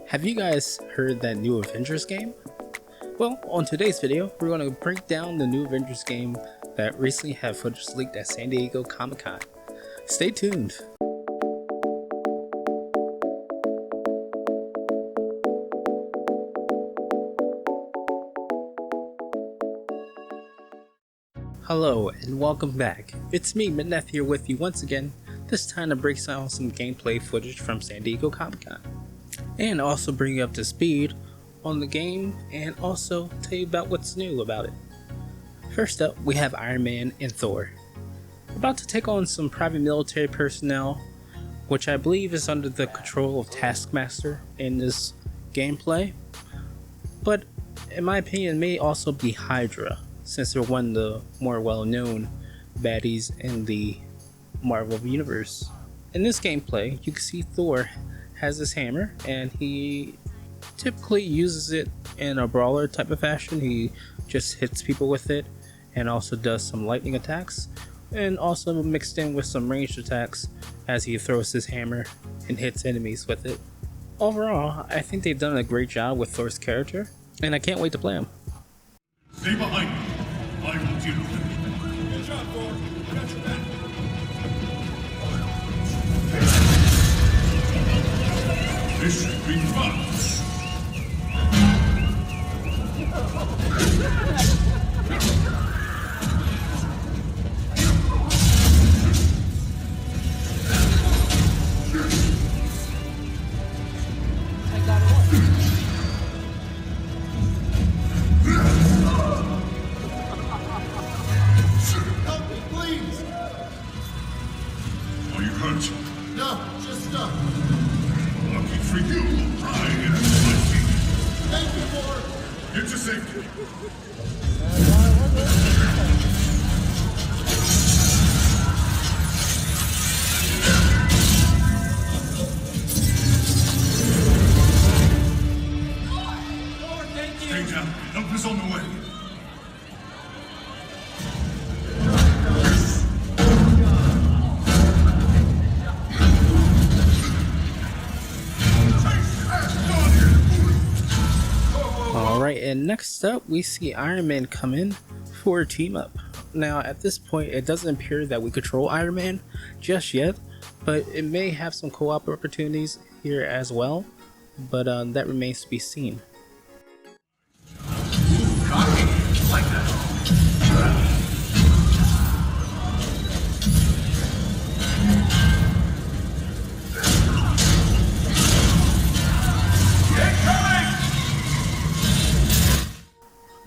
Have you guys heard that new Avengers game? Well, on today's video, we're going to break down the new Avengers game that recently had footage leaked at San Diego Comic-Con. Stay tuned! Hello and welcome back. It's me, Midneth, here with you once again, this time to break down some gameplay footage from San Diego Comic-Con. And also bring you up to speed on the game and also tell you about what's new about it. First up, we have Iron Man and Thor. About to take on some private military personnel, which I believe is under the control of Taskmaster in this gameplay. But in my opinion, it may also be Hydra, since they're one of the more well-known baddies in the Marvel Universe. In this gameplay, you can see Thor has this hammer, and he typically uses it in a brawler type of fashion. He just hits people with it and also does some lightning attacks, and also mixed in with some ranged attacks as he throws his hammer and hits enemies with it. Overall, I think they've done a great job with Thor's character, and I can't wait to play him. Stay behind me. I will deal with them. Good job, Thor. I got your back. This should be fun. Help me, please! Are you hurt? No, just stuck. Lucky for you, I am lucky. Thank you, Thor! Get to safety. Thor, thank you! Stay down. Help is on the way. Alright, and next up we see Iron Man come in for a team up. Now at this point it doesn't appear that we control Iron Man just yet, but it may have some co-op opportunities here as well, but that remains to be seen. Like that.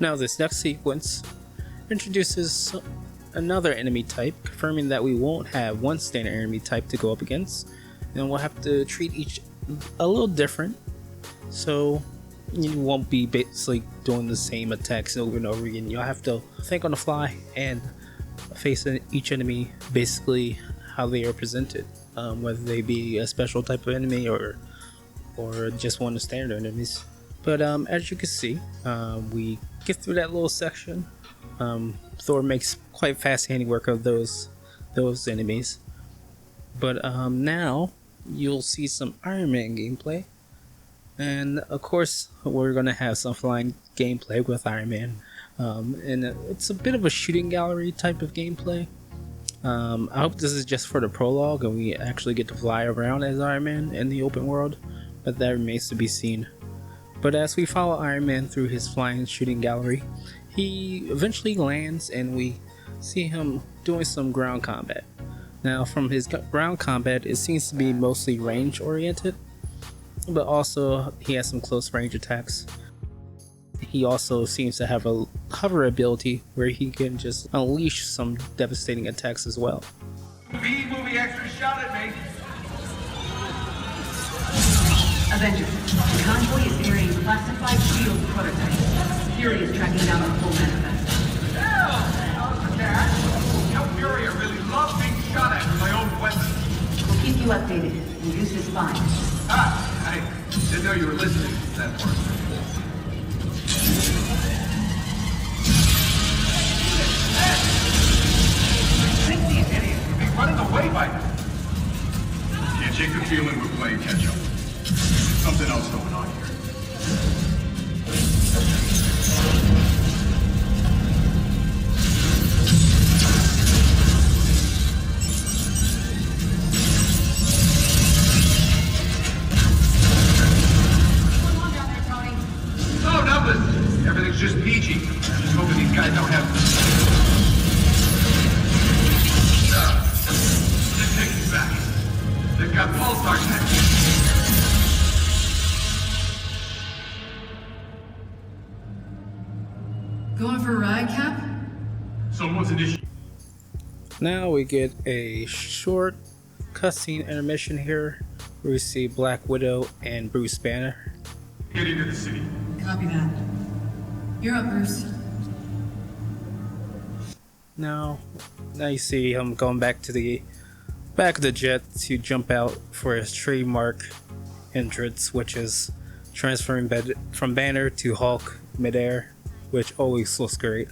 Now this next sequence introduces another enemy type, confirming that we won't have one standard enemy type to go up against, and we'll have to treat each a little different, so you won't be basically doing the same attacks over and over again. You'll have to think on the fly and face each enemy basically how they are presented, whether they be a special type of enemy or just one of the standard enemies. But as you can see, we get through that little section. Thor makes quite fast handiwork of those enemies. But now you'll see some Iron Man gameplay, and of course we're gonna have some flying gameplay with Iron Man. And it's a bit of a shooting gallery type of gameplay. I hope this is just for the prologue and we actually get to fly around as Iron Man in the open world, but that remains to be seen. But as we follow Iron Man through his flying shooting gallery, he eventually lands and we see him doing some ground combat. Now from his ground combat, it seems to be mostly range oriented, but also he has some close range attacks. He also seems to have a hover ability where he can just unleash some devastating attacks as well. B-movie extra shot at me. Avenger, the convoy is carrying classified shield prototypes. Fury is tracking down the full manifest. Hell, Tell Fury I really love being shot at with my own weapon. We'll keep you updated. We'll use this fine. I didn't know you were listening to that part. Think these idiots would be running away by now. Can't shake the feeling we're playing catch up. Something else going on here. What's on down there, Tony? Oh, nothing. Everything's just peachy. Just hoping these guys don't have. Just take me back. They've got pulsar tech. Going for a ride, Cap? Someone's initiating. Now we get a short cutscene intermission here. We see Black Widow and Bruce Banner. Get into the city. Copy that. You're up, Bruce. Now you see him going back of the jet to jump out for his trademark entrance, which is transferring from Banner to Hulk midair, which always looks great.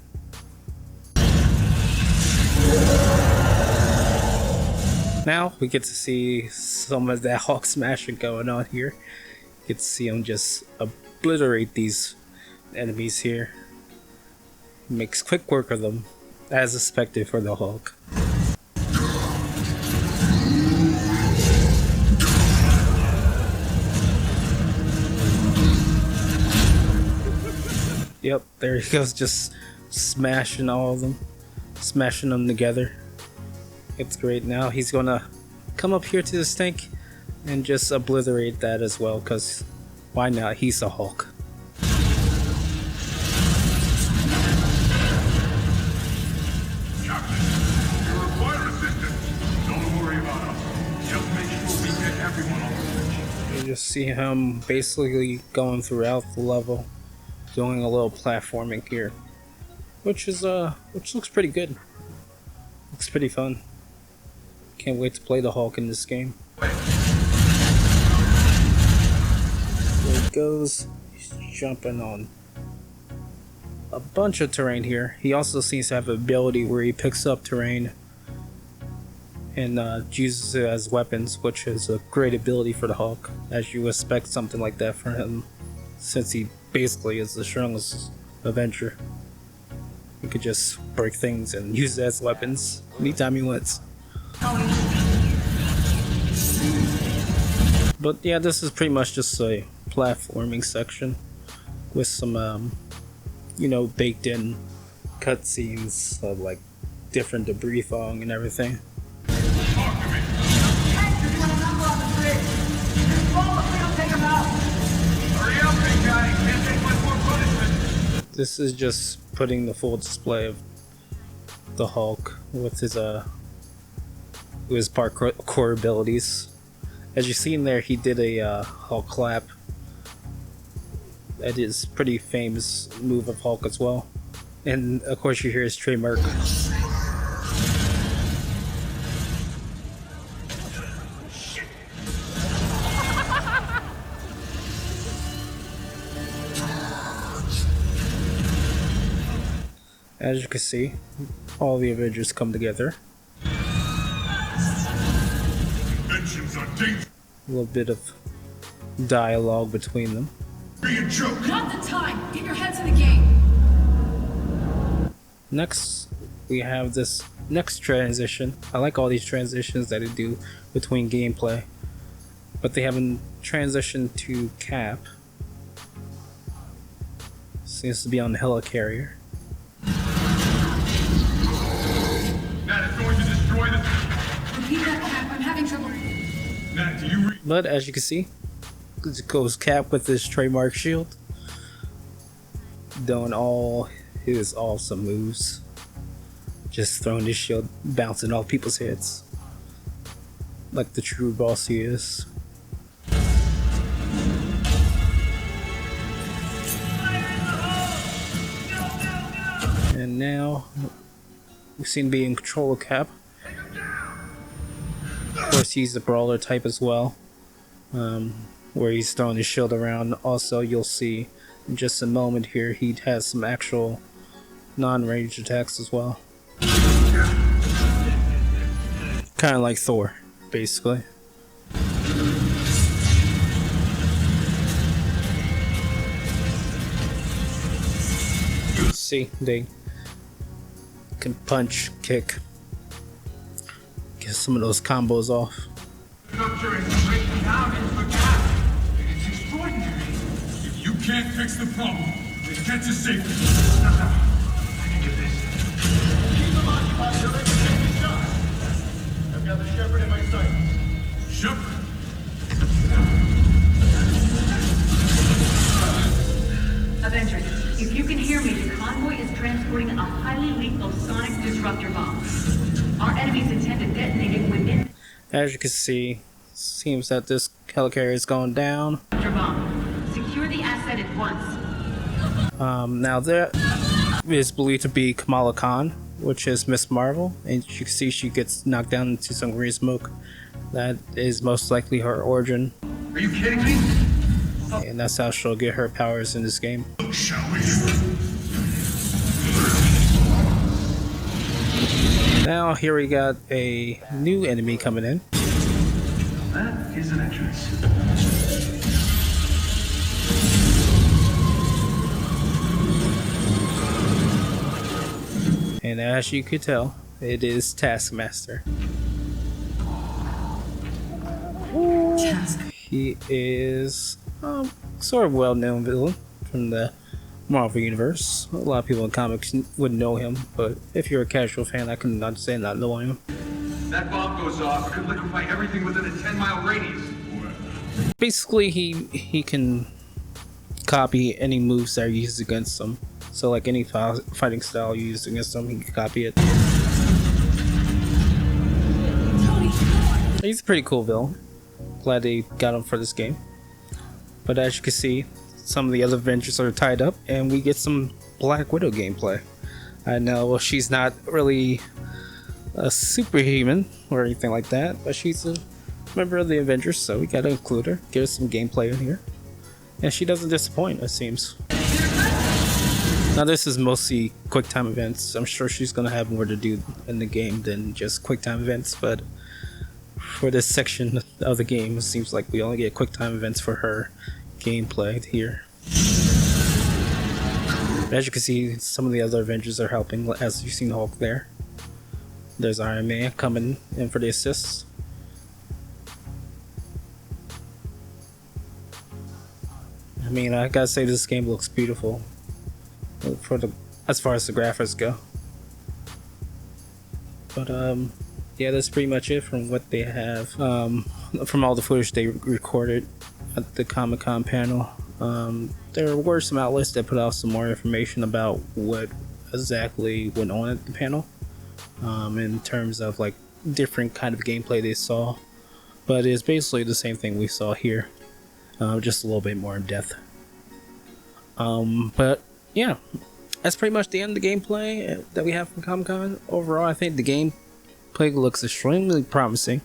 Now we get to see some of that Hulk smashing going on here. You get to see him just obliterate these enemies here. Makes quick work of them, as expected for the Hulk. Yep, there he goes, just smashing all of them, smashing them together. It's great. Now he's gonna come up here to this tank and just obliterate that as well, because why not? He's a Hulk. Captain, you require assistance. Don't worry about us. Just make sure we get everyone on the bridge. You just see him basically going throughout the level, doing a little platforming here, which looks pretty good. Looks pretty fun. Can't wait to play the Hulk in this game. There he goes. He's jumping on a bunch of terrain here. He also seems to have an ability where he picks up terrain and uses it as weapons, which is a great ability for the Hulk, as you expect something like that from him, since he basically is the strongest Avenger. He could just break things and use it as weapons anytime he wants. But yeah, this is pretty much just a platforming section with some, baked in cutscenes of like different debris falling and everything. Talk to me. Hurry up, big guy. Can't take much more punishment. This is just putting the full display of the Hulk with his parkour abilities. As you see in there, he did a Hulk clap. That is a pretty famous move of Hulk as well. And of course you hear his trademark. As you can see, all the Avengers come together. Inventions are dangerous. A little bit of dialogue between them. Be a joke. Not the time! Get your heads in the game! Next, we have this next transition. I like all these transitions that they do between gameplay. But they haven't transitioned to Cap. Seems to be on the helicarrier. Nat is going to destroy the. Repeat that, Cap. I'm having trouble. Nat, do you read? But as you can see, it goes Cap with his trademark shield, doing all his awesome moves. Just throwing his shield, bouncing off people's heads. Like the true boss he is. And now, we seem to be in control of Cap. Of course, he's the brawler type as well, where he's throwing his shield around. Also, you'll see in just a moment here, he has some actual non-ranged attacks as well. Kind of like Thor, basically. See, they can punch, kick, get some of those combos off. Structure is breaking down into a gap. It's extraordinary. If you can't fix the problem, then get to safety. No, I can do this. Keep them occupied. They're ready to take the shot. I've got the Shepherd in my sight. Shepherd. Avengers, if you can hear me, the convoy is transporting a highly lethal sonic disruptor bomb. Our enemies intend to detonate it within. As you can see, seems that this helicarrier is going down. Disruptor bomb. Secure the asset at once. Now there is believed to be Kamala Khan, which is Miss Marvel, and you can see she gets knocked down into some green smoke. That is most likely her origin, Are you kidding me? and that's how she'll get her powers in this game. Shall we? Now here we got a new enemy coming in. That is an entrance. And as you could tell, it is Taskmaster. He is sort of well-known villain from the Marvel Universe. A lot of people in comics wouldn't know him, but if you're a casual fan, I can understand not knowing him. That bomb goes off, it could liquefy everything within a 10-mile radius. Basically, he can copy any moves that are used against him. So like any fighting style used against him, he can copy it. He's a pretty cool villain. Glad they got him for this game. But as you can see, some of the other Avengers are tied up, and we get some Black Widow gameplay. I know she's not really a superhuman or anything like that, but she's a member of the Avengers, so we gotta include her, give us some gameplay in here. And she doesn't disappoint, it seems. Now this is mostly quick time events. I'm sure she's gonna have more to do in the game than just quick time events, but for this section of the game, it seems like we only get quick time events for her gameplay here. As you can see, some of the other Avengers are helping, as you've seen Hulk there. There's Iron Man coming in for the assists. I mean, I gotta say this game looks beautiful as far as the graphics go. But yeah, that's pretty much it from what they have, from all the footage they recorded at the Comic-Con panel. There were some outlets that put out some more information about what exactly went on at the panel, in terms of like different kind of gameplay they saw, but it's basically the same thing we saw here, just a little bit more in depth. But yeah, that's pretty much the end of the gameplay that we have from Comic-Con. Overall, I think the gameplay looks extremely promising,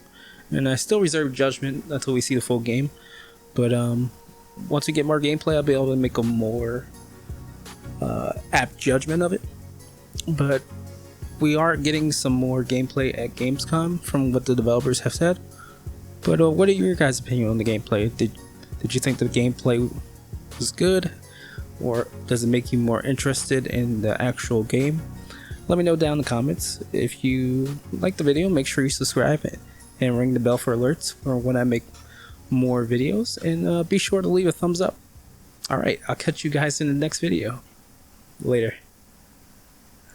and I still reserve judgment until we see the full game. But once we get more gameplay, I'll be able to make a more apt judgment of it. But we are getting some more gameplay at Gamescom from what the developers have said. But what are your guys' opinion on the gameplay? Did you think the gameplay was good, or does it make you more interested in the actual game? Let me know down in the comments. If you like the video, make sure you subscribe and ring the bell for alerts for when I make more videos, and be sure to leave a thumbs up. Alright, I'll catch you guys in the next video. Later.